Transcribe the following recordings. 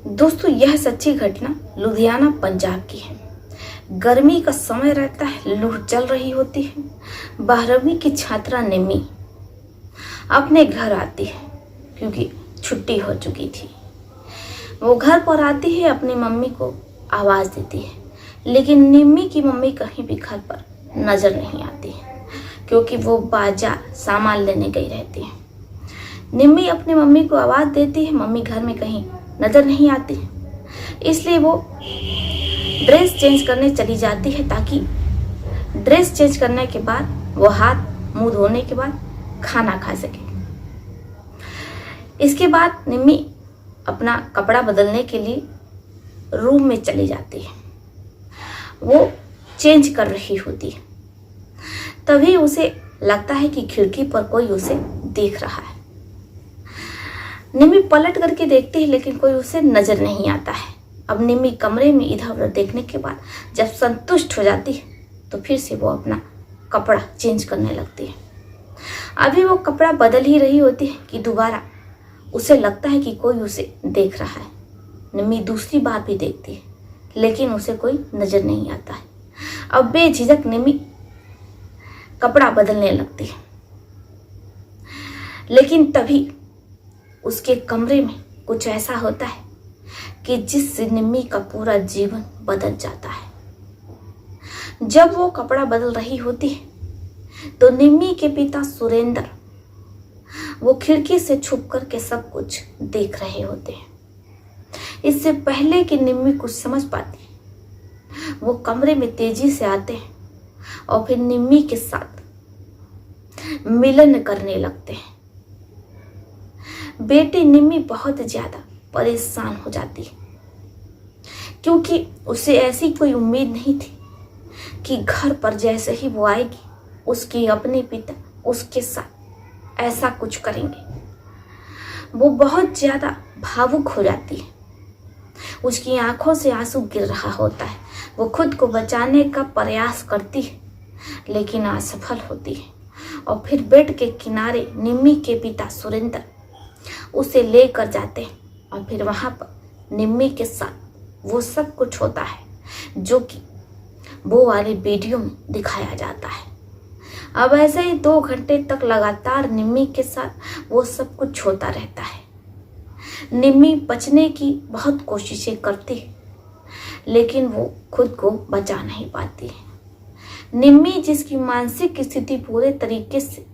दोस्तों, यह सच्ची घटना लुधियाना पंजाब की है। गर्मी का समय रहता है, लू चल रही होती है। 12वीं की छात्रा निम्मी अपने घर आती है क्योंकि छुट्टी हो चुकी थी। वो घर पर आती है, अपनी मम्मी को आवाज़ देती है, लेकिन निम्मी की मम्मी कहीं भी घर पर नज़र नहीं आती है क्योंकि वो बाजार सामान लेने गई रहती है। निम्मी अपनी मम्मी को आवाज़ देती है, मम्मी घर में कहीं नज़र नहीं आती, इसलिए वो ड्रेस चेंज करने चली जाती है ताकि ड्रेस चेंज करने के बाद वो हाथ मुंह धोने के बाद खाना खा सके। इसके बाद निम्मी अपना कपड़ा बदलने के लिए रूम में चली जाती है। वो चेंज कर रही होती है, तभी उसे लगता है कि खिड़की पर कोई उसे देख रहा है। निम्मी पलट करके देखती है, लेकिन कोई उसे नजर नहीं आता है। अब निम्मी कमरे में इधर उधर देखने के बाद जब संतुष्ट हो जाती है तो फिर से वो अपना कपड़ा चेंज करने लगती है। अभी वो कपड़ा बदल ही रही होती है कि दोबारा उसे लगता है कि कोई उसे देख रहा है। निम्मी दूसरी बार भी देखती है, लेकिन उसे कोई नजर नहीं आता है। अब बेझिझक निम्मी कपड़ा बदलने लगती है, लेकिन तभी उसके कमरे में कुछ ऐसा होता है कि जिससे निम्मी का पूरा जीवन बदल जाता है। जब वो कपड़ा बदल रही होती है तो निम्मी के पिता सुरेंद्र वो खिड़की से छुप कर के सब कुछ देख रहे होते हैं। इससे पहले कि निम्मी कुछ समझ पाती, वो कमरे में तेजी से आते हैं और फिर निम्मी के साथ मिलन करने लगते हैं। बेटी निम्मी बहुत ज्यादा परेशान हो जाती है क्योंकि उसे ऐसी कोई उम्मीद नहीं थी कि घर पर जैसे ही वो आएगी उसके अपने पिता उसके साथ ऐसा कुछ करेंगे। वो बहुत ज्यादा भावुक हो जाती है, उसकी आंखों से आंसू गिर रहा होता है। वो खुद को बचाने का प्रयास करती है, लेकिन असफल होती है। और फिर बेड के किनारे निम्मी के पिता सुरेंद्र उसे लेकर जाते हैं और फिर वहां पर निम्मी के साथ वो सब कुछ होता है जो कि वो वाली वीडियो में दिखाया जाता है। अब ऐसे ही 2 घंटे तक लगातार निम्मी के साथ वो सब कुछ होता रहता है। निम्मी बचने की बहुत कोशिशें करती है, लेकिन वो खुद को बचा नहीं पाती है। निम्मी जिसकी मानसिक स्थिति पूरे तरीके से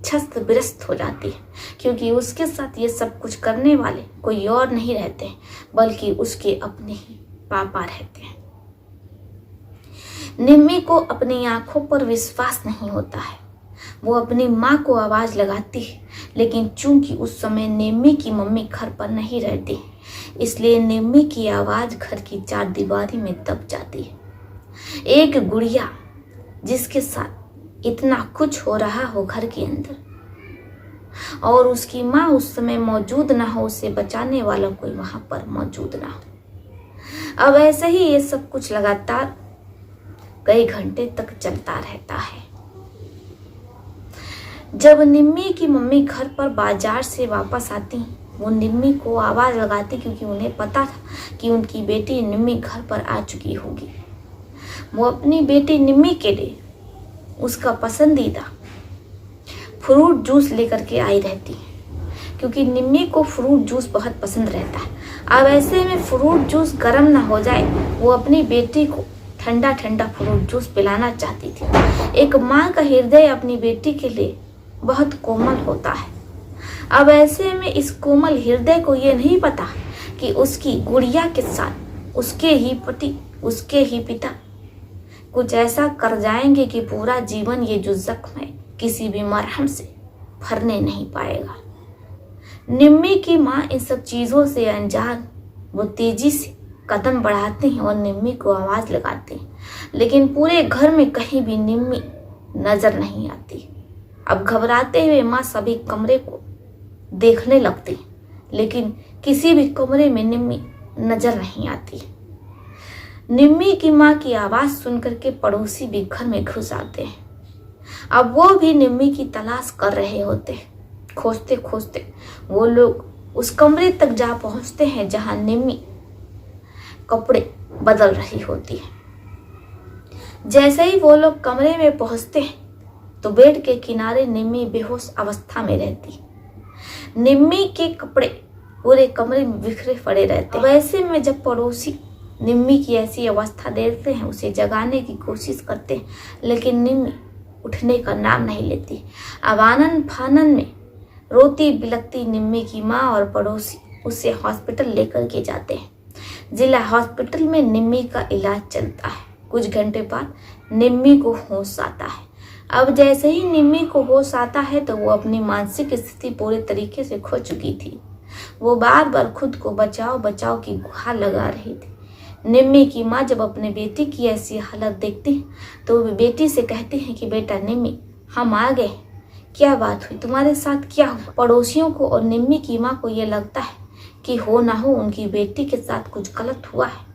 छस्त विरस्त हो जाती है क्योंकि उसके साथ ये सब कुछ करने वाले कोई और नहीं रहते हैं बल्कि उसके अपने ही पापा रहते हैं। निम्मी को अपनी आंखों पर विश्वास नहीं होता है। वो अपनी माँ को आवाज लगाती है, लेकिन चूंकि उस समय निम्मी की मम्मी घर पर नहीं रहती, इसलिए निम्मी की आवाज घर की 4 दीवारी में दब जाती है। एक गुड़िया जिसके साथ इतना कुछ हो रहा हो घर के अंदर, और उसकी माँ उस समय मौजूद ना हो, उसे बचाने वाला कोई वहां पर मौजूद ना हो। अब ऐसे ही ये सब कुछ लगातार कई घंटे तक चलता रहता है। जब निम्मी की मम्मी घर पर बाजार से वापस आती, वो निम्मी को आवाज लगाती क्योंकि उन्हें पता था कि उनकी बेटी निम्मी घर पर आ चुकी होगी। वो अपनी बेटी निम्मी के लिए उसका पसंदीदा फ्रूट जूस लेकर के आई रहती है क्योंकि निम्मी को फ्रूट जूस बहुत पसंद रहता है। अब ऐसे में फ्रूट जूस गर्म ना हो जाए, वो अपनी बेटी को ठंडा ठंडा फ्रूट जूस पिलाना चाहती थी। एक माँ का हृदय अपनी बेटी के लिए बहुत कोमल होता है। अब ऐसे में इस कोमल हृदय को ये नहीं पता कि उसकी गुड़िया के साथ उसके ही पति उसके ही पिता कुछ ऐसा कर जाएंगे कि पूरा जीवन ये जो जख्म है किसी भी मरहम से भरने नहीं पाएगा। निम्मी की माँ इन सब चीजों से अनजान वो तेजी से कदम बढ़ाते हैं और निम्मी को आवाज लगाते हैं, लेकिन पूरे घर में कहीं भी निम्मी नजर नहीं आती। अब घबराते हुए माँ सभी कमरे को देखने लगती, लेकिन किसी भी कमरे में निम्मी नजर नहीं आती। निम्मी की माँ की आवाज सुनकर के पड़ोसी भी घर में घुस आते हैं। अब वो भी निम्मी की तलाश कर रहे होते हैं। खोजते खोजते वो लोग उस कमरे तक जा पहुंचते हैं जहां निम्मी कपड़े बदल रही होती है। जैसे ही वो लोग कमरे में पहुंचते हैं तो बेड के किनारे निम्मी बेहोश अवस्था में रहती है। निम्मी के कपड़े पूरे कमरे में बिखरे पड़े रहते। वैसे में जब पड़ोसी निम्मी की ऐसी अवस्था देखते हैं, उसे जगाने की कोशिश करते हैं, लेकिन निम्मी उठने का नाम नहीं लेती। अब आनन फानन में रोती बिलखती निम्मी की माँ और पड़ोसी उसे हॉस्पिटल लेकर के जाते हैं। जिला हॉस्पिटल में निम्मी का इलाज चलता है। कुछ घंटे बाद निम्मी को होश आता है। अब जैसे ही निम्मी को होश आता है तो वो अपनी मानसिक स्थिति पूरे तरीके से खो चुकी थी। वो बार बार खुद को बचाओ बचाओ की गुहार लगा रही थी। निम्मी की माँ जब अपने बेटी की ऐसी हालत देखती है तो वो बेटी से कहती है कि बेटा निम्मी, हम आ गए, क्या बात हुई, तुम्हारे साथ क्या हुआ। पड़ोसियों को और निम्मी की माँ को ये लगता है कि हो ना हो उनकी बेटी के साथ कुछ गलत हुआ है।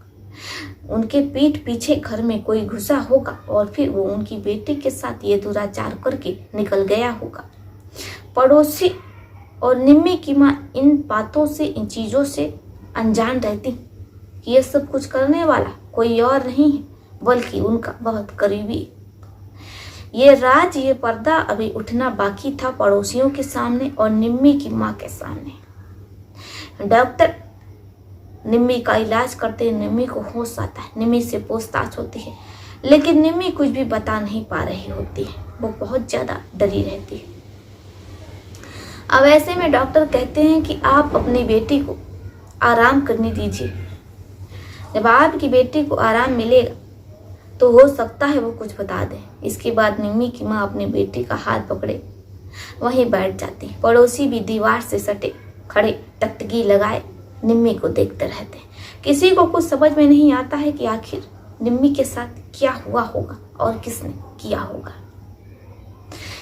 उनके पीठ पीछे घर में कोई घुसा होगा और फिर वो उनकी बेटी के साथ ये दुराचार करके निकल गया होगा। पड़ोसी और निम्मी की माँ इन बातों से, इन चीज़ों से अनजान रहती कि ये सब कुछ करने वाला कोई और नहीं है बल्कि उनका बहुत करीबी। ये राज, ये पर्दा अभी उठना बाकी था पड़ोसियों के सामने और निम्मी की माँ के सामने। डॉक्टर निम्मी का इलाज करते निम्मी को होश आता है। निम्मी से पूछताछ होती है, लेकिन निम्मी कुछ भी बता नहीं पा रही होती है। वो बहुत ज़्यादा डरी रहती है। अब ऐसे में डॉक्टर कहते हैं कि आप अपनी बेटी को आराम करने दीजिए। जब आपकी बेटी को आराम मिलेगा तो हो सकता है वो कुछ बता दे। इसके बाद निम्मी की माँ अपनी बेटी का हाथ पकड़े वहीं बैठ जाती। पड़ोसी भी दीवार से सटे खड़े टकटकी लगाए निम्मी को देखते रहते। किसी को कुछ समझ में नहीं आता है कि आखिर निम्मी के साथ क्या हुआ होगा और किसने किया होगा।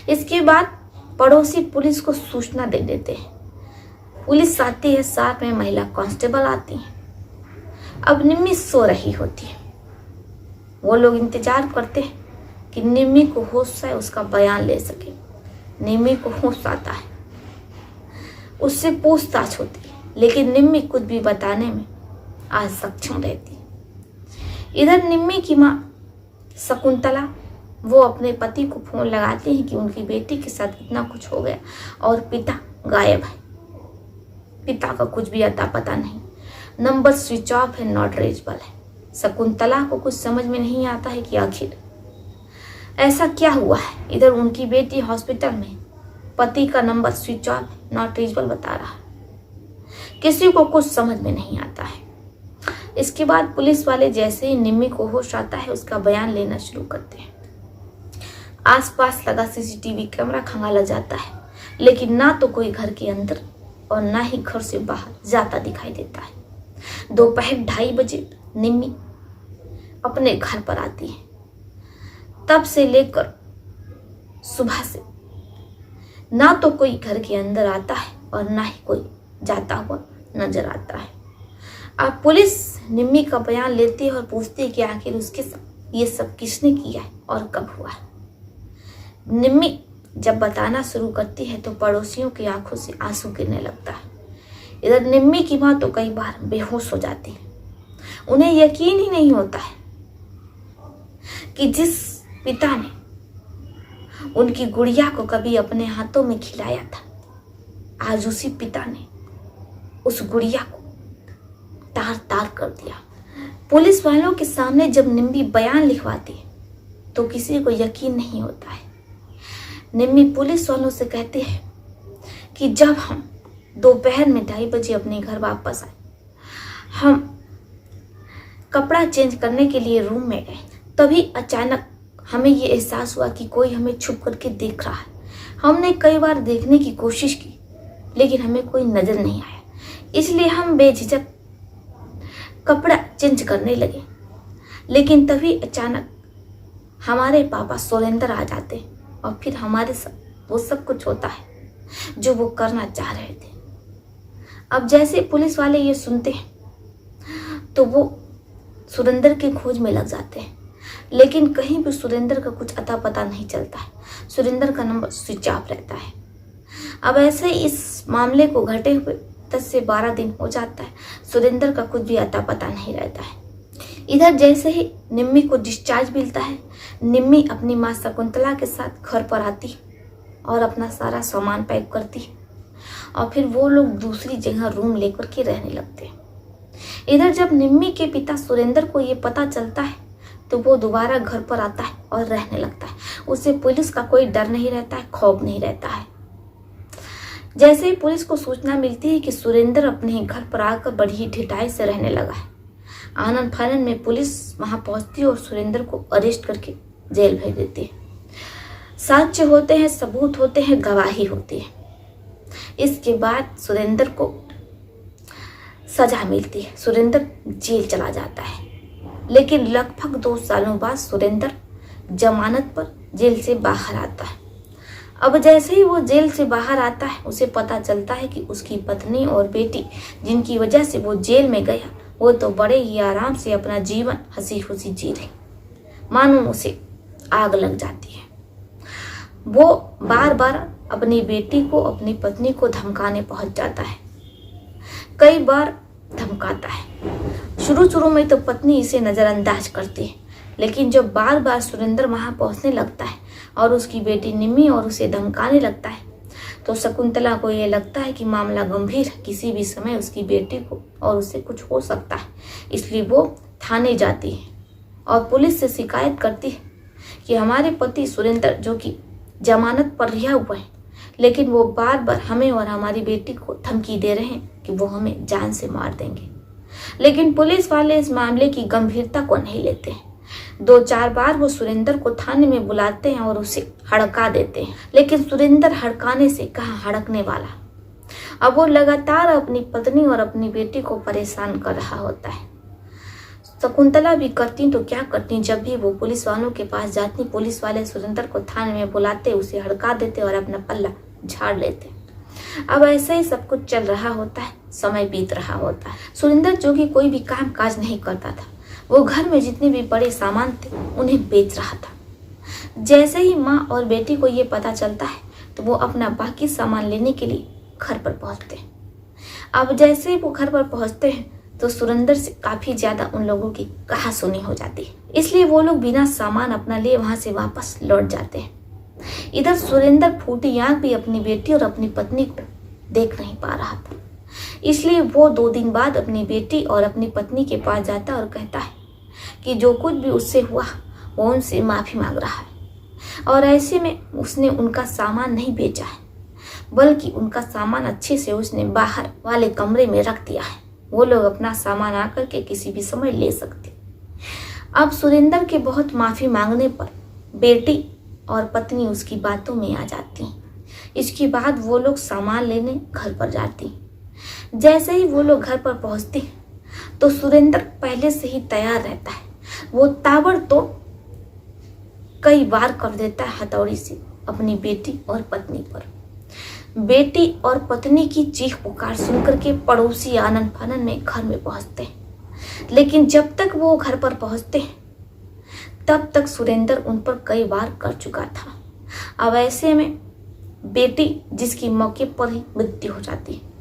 इसके बाद पड़ोसी पुलिस को सूचना दे देते हैं। पुलिस आती है, साथ में महिला कांस्टेबल आती है। अब निम्मी सो रही होती है। वो लोग इंतजार करते हैं कि निम्मी को होश आए, उसका बयान ले सके। निम्मी को होश आता है, उससे पूछताछ होती है, लेकिन निम्मी कुछ भी बताने में आज सक्षम रहती है। इधर निम्मी की माँ शकुंतला, वो अपने पति को फोन लगाती है कि उनकी बेटी के साथ इतना कुछ हो गया और पिता गायब है। पिता का कुछ भी अता पता नहीं, नंबर स्विच ऑफ है, नॉट रीचेबल है। शकुंतला को कुछ समझ में नहीं आता है कि आखिर ऐसा क्या हुआ है। इधर उनकी बेटी हॉस्पिटल में, पति का number switch off, not reachable बता रहा है। किसी को कुछ समझ में नहीं आता है। इसके बाद पुलिस वाले जैसे ही निम्मी को होश आता है उसका बयान लेना शुरू करते हैं। आसपास लगा सीसीटीवी कैमरा खंगाला जाता है, लेकिन ना तो कोई घर के अंदर और ना ही घर से बाहर जाता दिखाई देता है। दोपहर 2:30 बजे निम्मी अपने घर पर आती है। तब से लेकर सुबह से ना तो कोई घर के अंदर आता है और ना ही कोई जाता हुआ नजर आता है। अब पुलिस निम्मी का बयान लेती है और पूछती है कि आखिर उसके साथ ये सब किसने किया है और कब हुआ है। निम्मी जब बताना शुरू करती है तो पड़ोसियों की आंखों से आंसू गिरने लगता है। इधर निम्मी की माँ तो कई बार बेहोश हो जाती है। उन्हें यकीन ही नहीं होता है कि जिस पिता ने उनकी गुड़िया को कभी अपने हाथों में खिलाया था, आज उसी पिता ने उस गुड़िया को तार तार कर दिया। पुलिस वालों के सामने जब निम्मी बयान लिखवाती है तो किसी को यकीन नहीं होता है। निम्मी पुलिस वालों से कहती है कि जब हम दोपहर में 2:30 बजे अपने घर वापस आए, हम कपड़ा चेंज करने के लिए रूम में गए, तभी अचानक हमें ये एहसास हुआ कि कोई हमें छुप करके देख रहा है। हमने कई बार देखने की कोशिश की, लेकिन हमें कोई नजर नहीं आया, इसलिए हम बेझिझक कपड़ा चेंज करने लगे। लेकिन तभी अचानक हमारे पापा सुरेंद्र आ जाते और फिर हमारे साथ वो सब कुछ होता है जो वो करना चाह रहे थे। अब जैसे पुलिस वाले ये सुनते हैं तो वो सुरेंद्र की खोज में लग जाते हैं, लेकिन कहीं भी सुरेंद्र का कुछ अता पता नहीं चलता है। सुरेंद्र का नंबर स्विच ऑफ रहता है। अब ऐसे इस मामले को घटे हुए 10 से 12 दिन हो जाता है, सुरेंद्र का कुछ भी अता पता नहीं रहता है। इधर जैसे ही निम्मी को डिस्चार्ज मिलता है, निम्मी अपनी माँ शकुंतला के साथ घर पर आती और अपना सारा सामान पैक करती और फिर वो लोग दूसरी जगह रूम लेकर के रहने लगते हैं। इधर जब निम्मी के पिता सुरेंद्र को ये पता चलता है तो वो दोबारा घर पर आता है और रहने लगता है। उसे पुलिस का कोई डर नहीं रहता है, खौफ नहीं रहता है। जैसे ही पुलिस को सूचना मिलती है कि सुरेंद्र अपने घर पर आकर बड़ी ढिठाई से रहने लगा है, आनन फानन में पुलिस वहां पहुंचती है और सुरेंद्र को अरेस्ट करके जेल भेज देती है। साक्ष्य होते हैं, सबूत होते हैं, गवाही होती है। इसके बाद सुरेंद्र को सजा मिलती है, सुरेंद्र जेल चला जाता है। लेकिन लगभग 2 सालों बाद सुरेंद्र जमानत पर जेल से बाहर आता है। अब जैसे ही वो जेल से बाहर आता है, उसे पता चलता है कि उसकी पत्नी और बेटी जिनकी वजह से वो जेल में गया, वो तो बड़े ही आराम से अपना जीवन हंसी खुशी जी रही, मानो उसे आग लग जाती है। वो बार बार अपनी बेटी को, अपनी पत्नी को धमकाने पहुंच जाता है, कई बार धमकाता है। शुरू में तो पत्नी इसे नजरअंदाज करती है, लेकिन जब बार बार सुरेंद्र वहां पहुंचने लगता है और उसकी बेटी निम्मी और उसे धमकाने लगता है, तो शकुंतला को यह लगता है कि मामला गंभीर है, किसी भी समय उसकी बेटी को और उससे कुछ हो सकता है। इसलिए वो थाने जाती है और पुलिस से शिकायत करती है कि हमारे पति सुरेंद्र, जो कि जमानत पर रिहा हुआ है, लेकिन वो बार बार हमें और हमारी बेटी को धमकी दे रहे हैं कि वो हमें जान से मार देंगे। लेकिन पुलिस वाले इस मामले की गंभीरता को नहीं लेते हैं। 2-4 बार वो सुरेंद्र को थाने में बुलाते हैं और उसे हड़का देते हैं, लेकिन सुरेंद्र हड़काने से कहाँ हड़कने वाला। अब वो लगातार अपनी पत्नी और अपनी बेटी को परेशान कर रहा होता है। शकुंतला भी करती तो क्या करती, जब भी वो पुलिस वालों के पास जाती, पुलिस वाले सुरेंद्र को थाने में बुलाते, उसे हड़का देते और अपना पल्ला झाड़ लेते। अब ऐसे ही सब कुछ चल रहा होता है, समय बीत रहा होता है। सुरेंद्र, जो कि कोई भी काम काज नहीं करता था, वो घर में जितने भी बड़े सामान थे उन्हें बेच रहा था। जैसे ही माँ और बेटी को ये पता चलता है तो वो अपना बाकी सामान लेने के लिए घर पर पहुंचते हैं। अब जैसे ही वो घर पर पहुंचते हैं तो सुरेंद्र से काफी ज्यादा उन लोगों की कहासुनी हो जाती है, इसलिए वो लोग बिना सामान अपना लिए वहां से वापस लौट जाते हैं। इधर सुरेंद्र फूटी आंख भी अपनी बेटी और अपनी पत्नी को देख नहीं पा रहा था, इसलिए वो 2 दिन बाद अपनी बेटी और अपनी पत्नी के पास जाता और कहता है कि जो कुछ भी उससे हुआ वो उनसे माफी मांग रहा है, और ऐसे में उसने उनका सामान नहीं बेचा है, बल्कि उनका सामान अच्छे से उसने बाहर वाले कमरे में रख दिया है। वो लोग अपना सामान आकर के किसी भी समय ले सकते। अब सुरेंद्र के बहुत माफी मांगने पर बेटी और पत्नी उसकी बातों में आ जाती हैं। इसके बाद वो लोग सामान लेने घर पर जाती हैं। जैसे ही वो लोग घर पर पहुंचते हैं तो सुरेंद्र पहले से ही तैयार रहता है। वो ताबड़तोड़ कई बार कर देता है हथौड़ी से अपनी बेटी और पत्नी पर। बेटी और पत्नी की चीख पुकार सुनकर के पड़ोसी आनन फानन में घर में पहुंचते हैं, लेकिन जब तक वो घर पर पहुंचते हैं तब तक सुरेंद्र उन पर कई बार कर चुका था। अब ऐसे में बेटी, जिसकी मौके पर ही मृत्यु हो जाती है,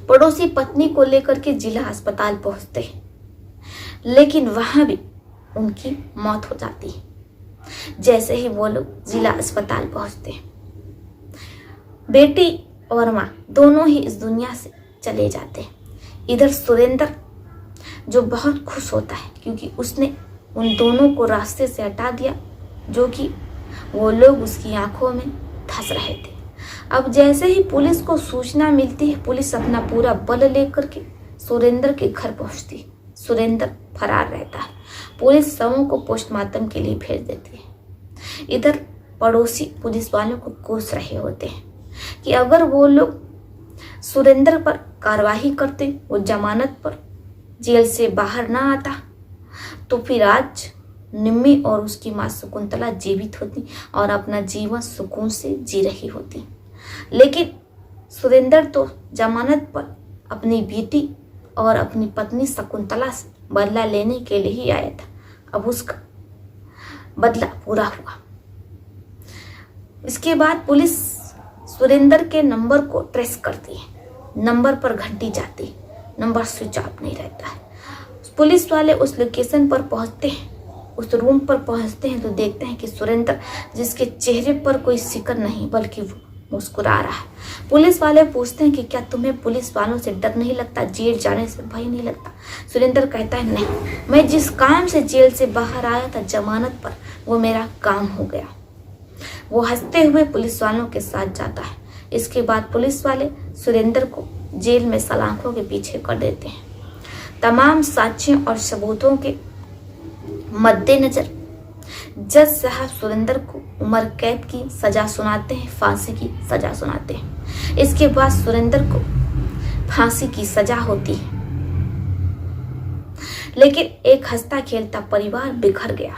पड़ोसी पत्नी को लेकर के जिला अस्पताल पहुंचते हैं, लेकिन वहां भी उनकी मौत हो जाती है। जैसे ही वो लोग जिला अस्पताल पहुंचते हैं, बेटी और माँ दोनों ही इस दुनिया से चले जाते हैं। इधर सुरेंद्र, जो बहुत खुश होता है क्योंकि उसने उन दोनों को रास्ते से हटा दिया, जो कि वो लोग उसकी आंखों में धंस रहे थे। अब जैसे ही पुलिस को सूचना मिलती है, पुलिस अपना पूरा बल लेकर के सुरेंद्र के घर पहुंचती है। सुरेंद्र फरार रहता है। पुलिस शवों को पोस्टमार्टम के लिए भेज देती है। इधर पड़ोसी पुलिस वालों को कोस रहे होते हैं कि अगर वो लोग सुरेंद्र पर कार्रवाई करते, वो जमानत पर जेल से बाहर ना आता, तो फिर आज निम्मी और उसकी माँ शकुंतला जीवित होती और अपना जीवन सुकून से जी रही होती। लेकिन सुरेंद्र तो जमानत पर अपनी बेटी और अपनी पत्नी शकुंतला से बदला लेने के लिए ही आया था। अब उसका बदला पूरा हुआ। इसके बाद पुलिस सुरेंद्र के नंबर को ट्रेस करती है नंबर पर घंटी जाती, नंबर स्विच ऑफ नहीं रहता है। पुलिस वाले उस लोकेशन पर पहुंचते हैं, उस रूम पर पहुंचते हैं तो देखते हैं कि सुरेंद्र, जिसके चेहरे पर कोई शिकन नहीं बल्कि वो मुस्कुरा रहा है। पुलिस वाले पूछते हैं कि क्या तुम्हें पुलिस वालों से डर नहीं लगता, जेल जाने से भय नहीं लगता? सुरेंद्र कहता है नहीं, मैं जिस काम से जेल से बाहर आया था जमानत पर, वो मेरा काम हो गया। वो हंसते हुए पुलिस वालों के साथ जाता है। इसके बाद पुलिस वाले सुरेंद्र को जेल में सलाखों के पीछे कर देते हैं। तमाम साक्ष्यों और सबूतों के मद्देनजर जज साहब सुरेंद्र को उम्र कैद की सजा सुनाते हैं, फांसी की सजा सुनाते हैं। इसके बाद सुरेंद्र को फांसी की सजा होती है, लेकिन एक हंसता खेलता परिवार बिखर गया।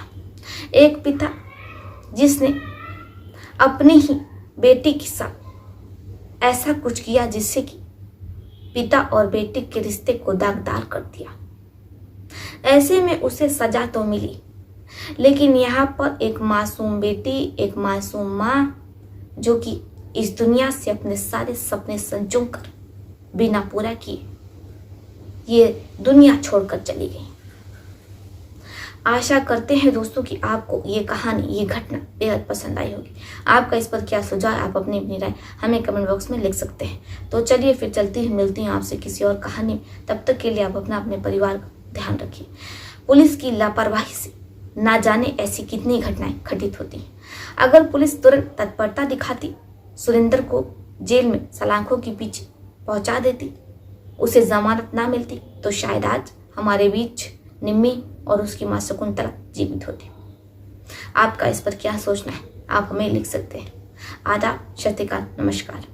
एक पिता जिसने अपनी ही बेटी के साथ ऐसा कुछ किया जिससे कि पिता और बेटे के रिश्ते को दागदार कर दिया। ऐसे में उसे सजा तो मिली, लेकिन यहाँ पर एक मासूम बेटी, एक मासूम माँ, जो कि इस दुनिया से अपने सारे सपने संजो कर बिना पूरा किए ये दुनिया छोड़कर चली गई। आशा करते हैं दोस्तों कि आपको ये कहानी, ये घटना बेहद पसंद आई होगी। आपका इस पर क्या सुझाव, आप अपनी अपनी राय हमें कमेंट बॉक्स में लिख सकते हैं। तो चलिए फिर चलती हूँ, मिलती हूँ आपसे किसी और कहानी में। तब तक के लिए आप अपने परिवार का ध्यान रखिए। पुलिस की लापरवाही से ना जाने ऐसी कितनी घटनाएं घटित होती हैं। अगर पुलिस तुरंत तत्परता दिखाती, सुरेंद्र को जेल में सलाखों के पीछे पहुंचा देती, उसे जमानत ना मिलती, तो शायद आज हमारे बीच निम्मी और उसकी मां शकुंतला जीवित होती। आपका इस पर क्या सोचना है, आप हमें लिख सकते हैं। आदाब, सत श्री अकाल, नमस्कार।